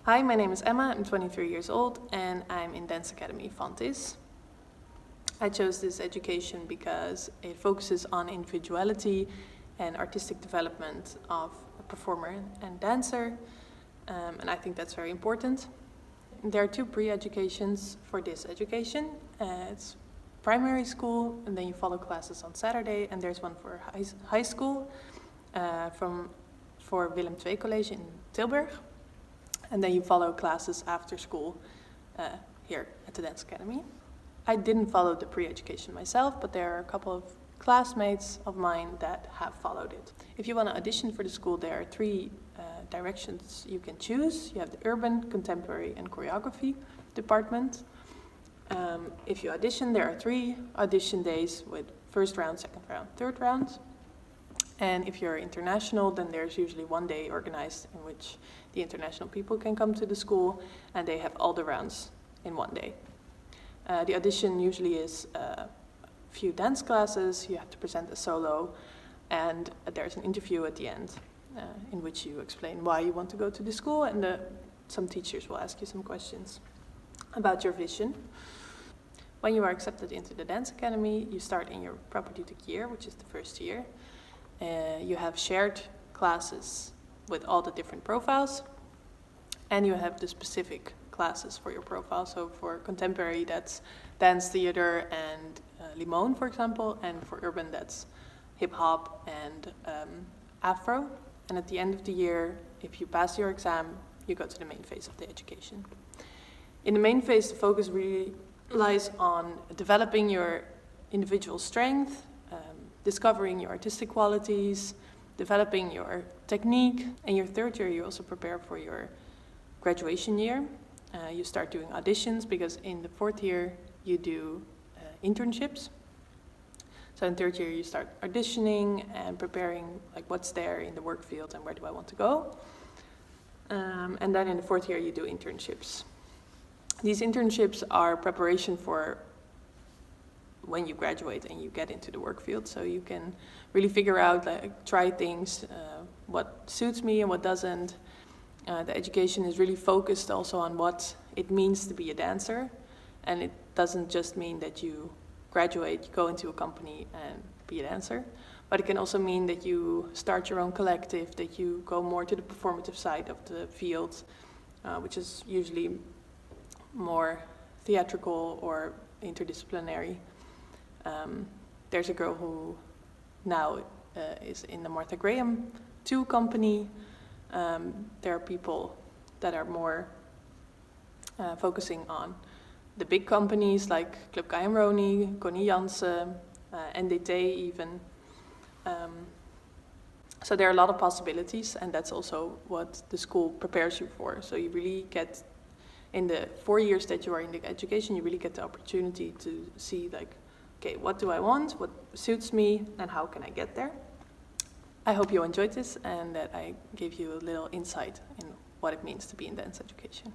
Hi, my name is Emma, I'm 23 years old and I'm in Dance Academy Fontys. I chose this education because it focuses on individuality and artistic development of a performer and dancer, and I think that's very important. There are two pre-educations for this education. It's primary school, and then you follow classes on Saturday, and there's one for high school for Willem II College in Tilburg. And then you follow classes after school here at the Dance Academy. I didn't follow the pre-education myself, but there are a couple of classmates of mine that have followed it. If you want to audition for the school, there are three directions you can choose. You have the urban, contemporary, and choreography department. If you audition, there are 3 audition days with first round, second round, third round. And if you're international, then there's usually one day organized in which the international people can come to the school, and they have all the rounds in one day. The audition usually is a few dance classes, you have to present a solo, and there's an interview at the end in which you explain why you want to go to the school, and some teachers will ask you some questions about your vision. When you are accepted into the Dance Academy, you start in your propedeutic year, which is the first year. You have shared classes with all the different profiles, and you have the specific classes for your profile. So for contemporary, that's dance theater and limon, for example, and for urban, that's hip hop and afro. And at the end of the year, if you pass your exam, you go to the main phase of the education. In the main phase, the focus really lies on developing your individual strength, discovering your artistic qualities, developing your technique. In your third year, you also prepare for your graduation year. You start doing auditions, because in the fourth year, you do internships. So in third year, you start auditioning and preparing like what's there in the work field and where do I want to go. And then in the fourth year, you do internships. These internships are preparation for when you graduate and you get into the work field, so you can really figure out, like, try things, what suits me and what doesn't. The education is really focused also on what it means to be a dancer, and it doesn't just mean that you graduate, you go into a company and be a dancer, but it can also mean that you start your own collective, that you go more to the performative side of the field, which is usually more theatrical or interdisciplinary. There's a girl who now is in the Martha Graham 2 company. There are people that are more focusing on the big companies like Club KM Connie Jansen, NDT even. So there are a lot of possibilities, and that's also what the school prepares you for. So you really get, in the 4 years that you are in the education, you really get the opportunity to see, like, okay, what do I want, what suits me, and how can I get there? I hope you enjoyed this and that I gave you a little insight in what it means to be in dance education.